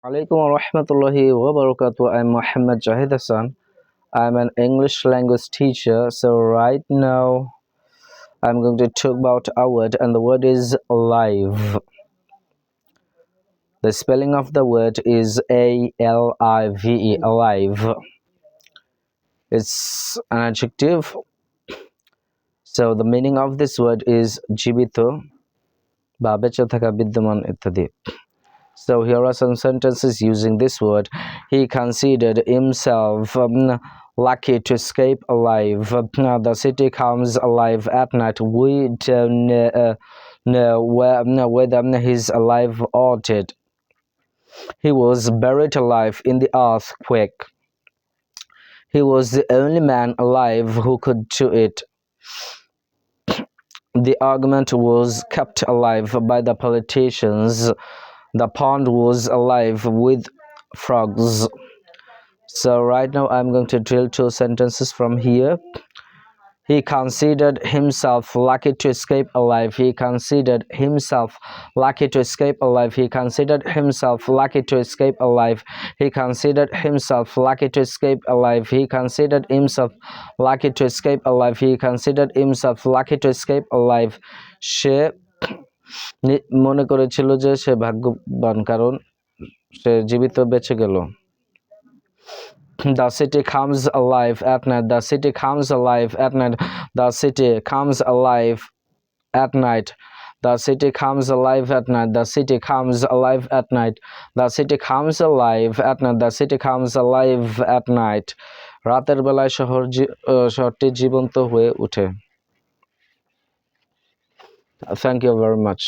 Alaikum warahmatullahi wabarakatuh. I'm Muhammad Jahid Hassan. I'm an English language teacher. So right now I'm going to talk about a word, and the word is alive. The spelling of the word is A-L-I-V-E, alive. It's an adjective. So the meaning of this word is জীবিত বা বেঁচে থাকা বিদ্যমান ইত্যাদি. So here are some sentences using this word. He considered himself lucky to escape alive. The city comes alive at night. We don't know whether he's alive or dead. He was buried alive in the earthquake. He was the only man alive who could do it. The argument was kept alive by the politicians. The pond was alive with frogs. So right now I'm going to drill two sentences from here. He considered himself lucky to escape alive. He considered himself lucky to escape alive. He considered himself lucky to escape alive. He considered himself lucky to escape alive. He considered himself lucky to escape alive. He considered himself lucky to escape alive. সে মনে করেছিল যে সে ভাগ্যবান কারণ সে জীবিত বেঁচে গেল. The city comes alive at night. The city comes alive at night. The city comes alive at night. The city comes alive at night. The city comes alive at night. The city comes alive at night. The city comes alive at night. রাতের বেলায় শহরটি জীবন্ত হয়ে ওঠে. Thank you very much.